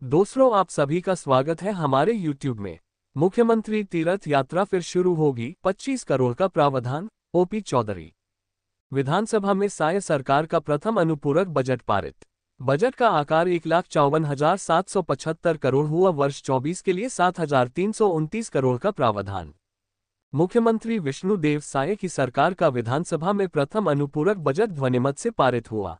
दोस्तों, आप सभी का स्वागत है हमारे YouTube में। मुख्यमंत्री तीर्थ यात्रा फिर शुरू होगी, 25 करोड़ का प्रावधान। ओपी चौधरी। विधानसभा में साय सरकार का प्रथम अनुपूरक बजट पारित। बजट का आकार 1,54,775 करोड़ हुआ। वर्ष 24 के लिए 7,329 करोड़ का प्रावधान। मुख्यमंत्री विष्णुदेव साय की सरकार का विधानसभा में प्रथम अनुपूरक बजट ध्वनिमत से पारित हुआ।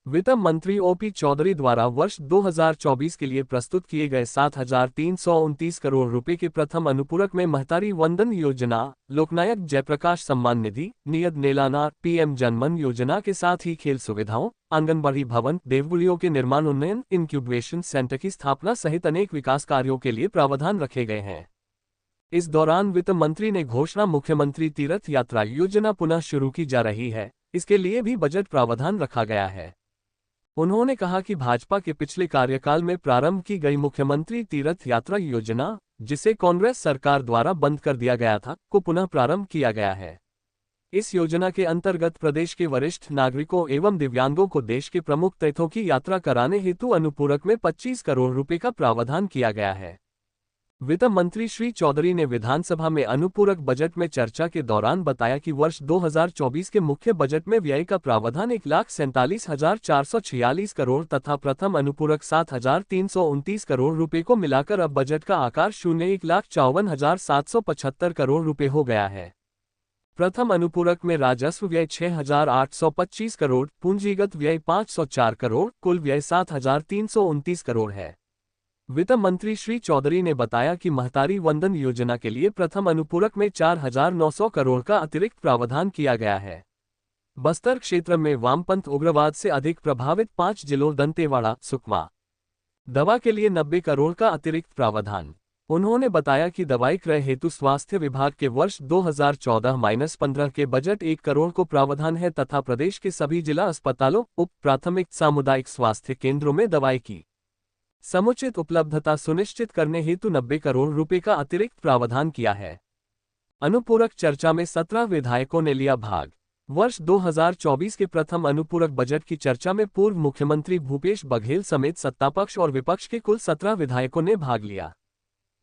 वित्त मंत्री ओपी चौधरी द्वारा वर्ष 2024 के लिए प्रस्तुत किए गए 7,329 करोड़ रुपए के प्रथम अनुपूरक में महतारी वंदन योजना, लोकनायक जयप्रकाश सम्मान निधि, नियत नेलानार, पीएम जनमन योजना के साथ ही खेल सुविधाओं, आंगनबाड़ी भवन, देवगुड़ियों के निर्माण, उन्नयन, इंक्यूबेशन सेंटर की स्थापना सहित अनेक विकास कार्यों के लिए प्रावधान रखे गए हैं। इस दौरान वित्त मंत्री ने घोषणा मुख्यमंत्री तीर्थ यात्रा योजना पुनः शुरू की जा रही है, इसके लिए भी बजट प्रावधान रखा गया है। उन्होंने कहा कि भाजपा के पिछले कार्यकाल में प्रारंभ की गई मुख्यमंत्री तीर्थ यात्रा योजना, जिसे कांग्रेस सरकार द्वारा बंद कर दिया गया था, को पुनः प्रारंभ किया गया है। इस योजना के अंतर्गत प्रदेश के वरिष्ठ नागरिकों एवं दिव्यांगों को देश के प्रमुख तीर्थों की यात्रा कराने हेतु अनुपूरक में 25 करोड़ रुपए का प्रावधान किया गया है। वित्त मंत्री श्री चौधरी ने विधानसभा में अनुपूरक बजट में चर्चा के दौरान बताया कि वर्ष 2024 के मुख्य बजट में व्यय का प्रावधान 1,47,446 करोड़ तथा प्रथम अनुपूरक 7,329 करोड़ रुपए को मिलाकर अब बजट का आकार 1,54,775 करोड़ रुपए हो गया है। प्रथम अनुपूरक में राजस्व व्यय 6,825 करोड़, पूंजीगत व्यय 504 करोड़, कुल व्यय 7,329 करोड़ है। वित्त मंत्री श्री चौधरी ने बताया कि महतारी वंदन योजना के लिए प्रथम अनुपूरक में 4,900 करोड़ का अतिरिक्त प्रावधान किया गया है। बस्तर क्षेत्र में वामपंथ उग्रवाद से अधिक प्रभावित 5 जिलों दंतेवाड़ा, सुकमा, दवा के लिए 90 करोड़ का अतिरिक्त प्रावधान। उन्होंने बताया कि दवाई क्रय हेतु स्वास्थ्य विभाग के वर्ष 2014-15 के बजट 1 करोड़ को प्रावधान है तथा प्रदेश के सभी जिला अस्पतालों, उप प्राथमिक सामुदायिक स्वास्थ्य केंद्रों में दवाई की समुचित उपलब्धता सुनिश्चित करने हेतु 90 करोड़ रुपए का अतिरिक्त प्रावधान किया है। अनुपूरक चर्चा में 17 विधायकों ने लिया भाग। वर्ष 2024 के प्रथम अनुपूरक बजट की चर्चा में पूर्व मुख्यमंत्री भूपेश बघेल समेत सत्तापक्ष और विपक्ष के कुल 17 विधायकों ने भाग लिया।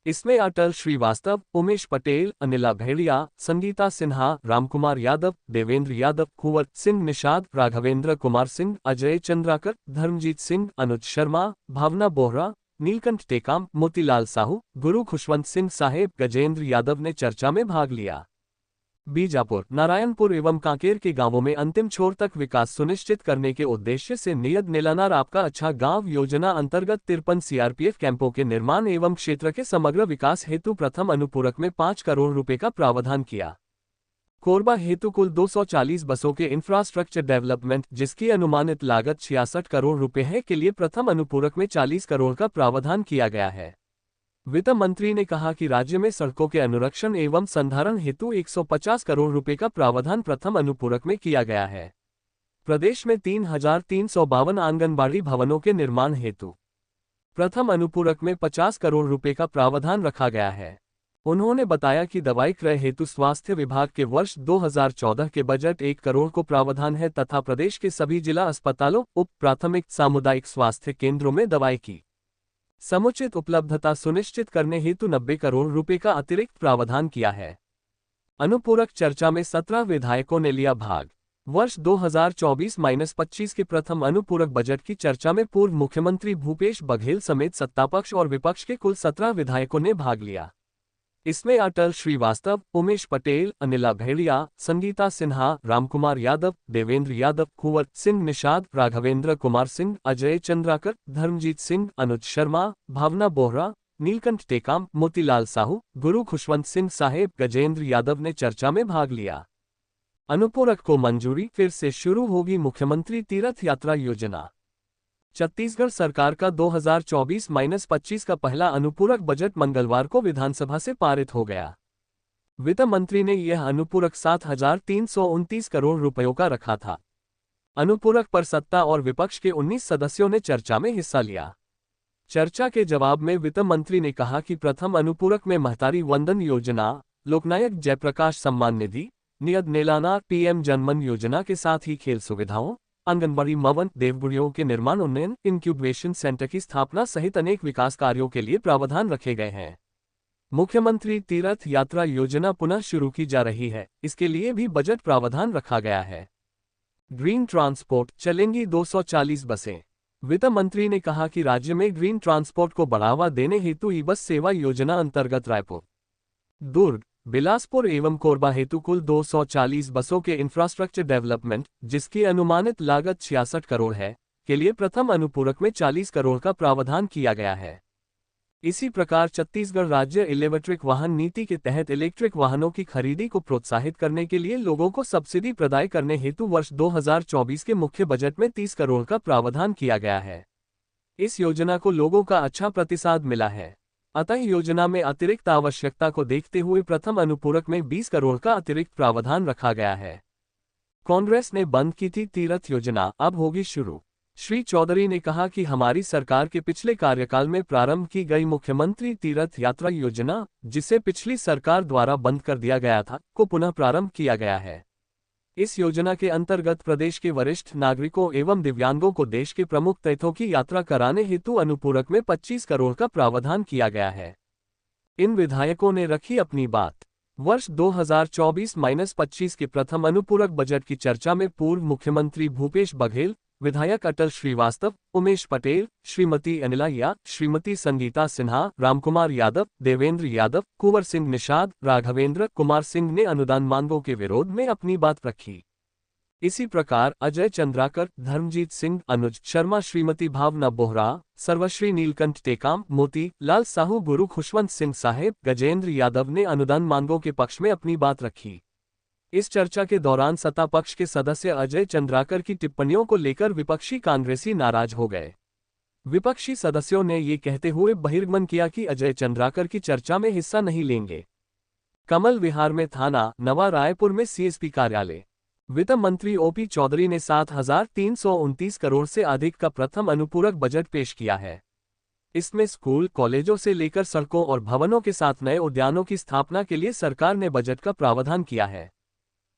इसमें अटल श्रीवास्तव, उमेश पटेल, अनिला भेड़िया, संगीता सिन्हा, रामकुमार यादव, देवेंद्र यादव, कुंवर सिंह निषाद, राघवेंद्र कुमार सिंह, अजय चंद्राकर, धर्मजीत सिंह, अनुज शर्मा, भावना बोहरा, नीलकंठ टेकाम, मोतीलाल साहू, गुरु खुशवंत सिंह साहेब, गजेंद्र यादव ने चर्चा में भाग लिया। बीजापुर, नारायणपुर एवं कांकेर के गांवों में अंतिम छोर तक विकास सुनिश्चित करने के उद्देश्य से नियत नेलानार आपका अच्छा गांव योजना अंतर्गत 53 सीआरपीएफ कैंपों के निर्माण एवं क्षेत्र के समग्र विकास हेतु प्रथम अनुपूरक में 5 करोड़ रुपए का प्रावधान किया। कोरबा हेतु कुल 240 बसों के इंफ्रास्ट्रक्चर डेवलपमेंट, जिसकी अनुमानित लागत 66 करोड़ रुपए है, के लिए प्रथम अनुपूरक में 40 करोड़ का प्रावधान किया गया है। वित्त मंत्री ने कहा कि राज्य में सड़कों के अनुरक्षण एवं संधारण हेतु 150 करोड़ रुपए का प्रावधान प्रथम अनुपूरक में किया गया है। प्रदेश में 3,352 आंगनबाड़ी भवनों के निर्माण हेतु प्रथम अनुपूरक में 50 करोड़ रुपए का प्रावधान रखा गया है। उन्होंने बताया कि दवाई क्रय हेतु स्वास्थ्य विभाग के वर्ष 2014 के बजट 1 करोड़ को प्रावधान है तथा प्रदेश के सभी जिला अस्पतालों, उप प्राथमिक सामुदायिक स्वास्थ्य केंद्रों में दवाई की समुचित उपलब्धता सुनिश्चित करने हेतु 90 करोड़ रुपए का अतिरिक्त प्रावधान किया है। अनुपूरक चर्चा में 17 विधायकों ने लिया भाग। वर्ष 2024-25 के प्रथम अनुपूरक बजट की चर्चा में पूर्व मुख्यमंत्री भूपेश बघेल समेत सत्तापक्ष और विपक्ष के कुल 17 विधायकों ने भाग लिया। इसमें अटल श्रीवास्तव, उमेश पटेल, अनिला भेड़िया, संगीता सिन्हा, रामकुमार यादव, देवेंद्र यादव, कुंवर सिंह निषाद, राघवेंद्र कुमार सिंह, अजय चंद्राकर, धर्मजीत सिंह, अनुज शर्मा, भावना बोहरा, नीलकंठ टेकाम, मोतीलाल साहू, गुरु खुशवंत सिंह साहेब, गजेंद्र यादव ने चर्चा में भाग लिया। अनुपूरक को मंजूरी, फिर से शुरू होगी मुख्यमंत्री तीर्थ यात्रा योजना। छत्तीसगढ़ सरकार का 2024-25 का पहला अनुपूरक बजट मंगलवार को विधानसभा से पारित हो गया। वित्त मंत्री ने यह अनुपूरक 7,329 करोड़ रुपयों का रखा था। अनुपूरक पर सत्ता और विपक्ष के 19 सदस्यों ने चर्चा में हिस्सा लिया। चर्चा के जवाब में वित्त मंत्री ने कहा कि प्रथम अनुपूरक में महतारी वंदन योजना, लोकनायक जयप्रकाश सम्मान निधि, नियत नेलानार, पीएम जनमन योजना के साथ ही खेल सुविधाओं, आंगनबाड़ी भवन, देवगुड़ियों के निर्माण, उन्नयन, इंक्यूबेशन सेंटर की स्थापना सहित अनेक विकास कार्यों के लिए प्रावधान रखे गए हैं। मुख्यमंत्री तीर्थ यात्रा योजना पुनः शुरू की जा रही है, इसके लिए भी बजट प्रावधान रखा गया है। ग्रीन ट्रांसपोर्ट, चलेंगी 240 बसें। वित्त मंत्री ने कहा कि राज्य में ग्रीन ट्रांसपोर्ट को बढ़ावा देने हेतु ई बस सेवा योजना अंतर्गत रायपुर, दुर्ग, बिलासपुर एवं कोरबा हेतु कुल 240 बसों के इंफ्रास्ट्रक्चर डेवलपमेंट, जिसकी अनुमानित लागत 66 करोड़ है, के लिए प्रथम अनुपूरक में 40 करोड़ का प्रावधान किया गया है। इसी प्रकार छत्तीसगढ़ राज्य इलेक्ट्रिक वाहन नीति के तहत इलेक्ट्रिक वाहनों की खरीदी को प्रोत्साहित करने के लिए लोगों को सब्सिडी प्रदान करने हेतु वर्ष 2024 के मुख्य बजट में 30 करोड़ का प्रावधान किया गया है। इस योजना को लोगों का अच्छा प्रतिसाद मिला है, अतः योजना में अतिरिक्त आवश्यकता को देखते हुए प्रथम अनुपूरक में 20 करोड़ का अतिरिक्त प्रावधान रखा गया है। कांग्रेस ने बंद की थी तीर्थ योजना, अब होगी शुरू। श्री चौधरी ने कहा कि हमारी सरकार के पिछले कार्यकाल में प्रारंभ की गई मुख्यमंत्री तीर्थ यात्रा योजना, जिसे पिछली सरकार द्वारा बंद कर दिया गया था, को पुनः प्रारंभ किया गया है। इस योजना के अंतर्गत प्रदेश के वरिष्ठ नागरिकों एवं दिव्यांगों को देश के प्रमुख तीर्थों की यात्रा कराने हेतु अनुपूरक में 25 करोड़ का प्रावधान किया गया है। इन विधायकों ने रखी अपनी बात। वर्ष 2024-25 के प्रथम अनुपूरक बजट की चर्चा में पूर्व मुख्यमंत्री भूपेश बघेल, विधायक अटल श्रीवास्तव, उमेश पटेल, श्रीमती अनिला, श्रीमती संगीता सिन्हा, रामकुमार यादव, देवेंद्र यादव, कुंवर सिंह निषाद, राघवेंद्र कुमार सिंह ने अनुदान मांगों के विरोध में अपनी बात रखी। इसी प्रकार अजय चंद्राकर, धर्मजीत सिंह, अनुज शर्मा, श्रीमती भावना बोहरा, सर्वश्री नीलकंठ टेकाम, मोती लाल साहू, गुरु खुशवंत सिंह साहेब, गजेंद्र यादव ने अनुदान मांगों के पक्ष में अपनी बात रखी। इस चर्चा के दौरान सत्ता पक्ष के सदस्य अजय चंद्राकर की टिप्पणियों को लेकर विपक्षी कांग्रेसी नाराज हो गए। विपक्षी सदस्यों ने ये कहते हुए बहिर्गमन किया कि अजय चंद्राकर की चर्चा में हिस्सा नहीं लेंगे। कमल विहार में थाना, नवा रायपुर में सीएसपी कार्यालय। वित्त मंत्री ओपी चौधरी ने 7,329 करोड़ से अधिक का प्रथम अनुपूरक बजट पेश किया है। इसमें स्कूल, कॉलेजों से लेकर सड़कों और भवनों के साथ नए उद्यानों की स्थापना के लिए सरकार ने बजट का प्रावधान किया है।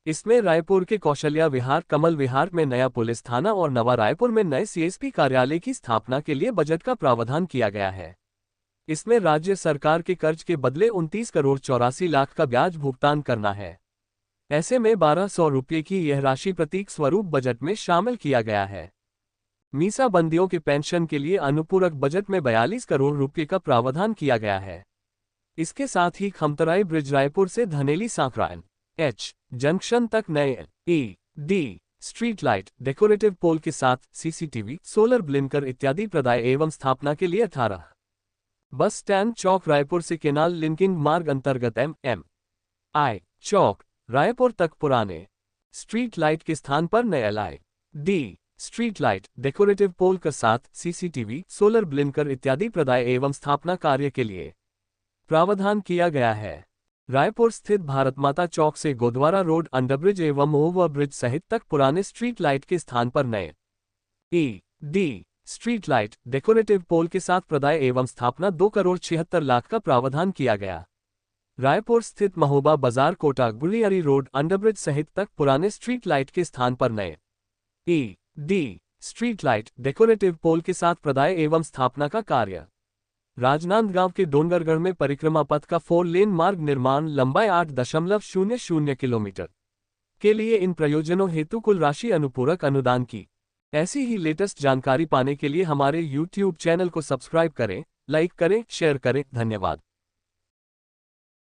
इसमें रायपुर के कौशल्या विहार, कमल विहार में नया पुलिस थाना और नवा रायपुर में नए सीएसपी कार्यालय की स्थापना के लिए बजट का प्रावधान किया गया है। इसमें राज्य सरकार के कर्ज के बदले 29 करोड़ 84 लाख का ब्याज भुगतान करना है। ऐसे में 1200 रुपये की यह राशि प्रतीक स्वरूप बजट में शामिल किया गया है। मीसाबंदियों के पेंशन के लिए अनुपूरक बजट में 42 करोड़ रुपये का प्रावधान किया गया है। इसके साथ ही खमतराई ब्रिज रायपुर से धनेली सांकरायन एच जंक्शन तक नए डी स्ट्रीट लाइट, डेकोरेटिव पोल के साथ सीसीटीवी, सोलर ब्लिंकर इत्यादि प्रदाय एवं स्थापना के लिए 18 बस स्टैंड चौक रायपुर से केनाल लिंकिंग मार्ग अंतर्गत MI चौक रायपुर तक पुराने स्ट्रीट लाइट के स्थान पर नए LID स्ट्रीट लाइट, डेकोरेटिव पोल के साथ सीसीटीवी, सोलर ब्लिंकर इत्यादि प्रदाय एवं स्थापना कार्य के लिए प्रावधान किया गया है। रायपुर स्थित भारत माता चौक से गोदवारा रोड, अंडरब्रिज एवं ओवरब्रिज सहित तक पुराने स्ट्रीट लाइट के स्थान पर नए डी स्ट्रीट लाइट, डेकोरेटिव पोल के साथ प्रदाय एवं स्थापना 2 करोड़ 76 लाख का प्रावधान किया गया। रायपुर स्थित महोबा बाजार, कोटा, गुलियारी रोड, अंडरब्रिज सहित तक पुराने स्ट्रीट लाइट के स्थान पर नए डी स्ट्रीट लाइट, डेकोरेटिव पोल के साथ प्रदाय एवं स्थापना का कार्य। राजनांदगांव के डोंगरगढ़ में परिक्रमा पथ का 4 लेन मार्ग निर्माण लंबाई 8.00 किलोमीटर के लिए इन प्रयोजनों हेतु कुल राशि अनुपूरक अनुदान की। ऐसी ही लेटेस्ट जानकारी पाने के लिए हमारे YouTube चैनल को सब्सक्राइब करें, लाइक करें, शेयर करें। धन्यवाद।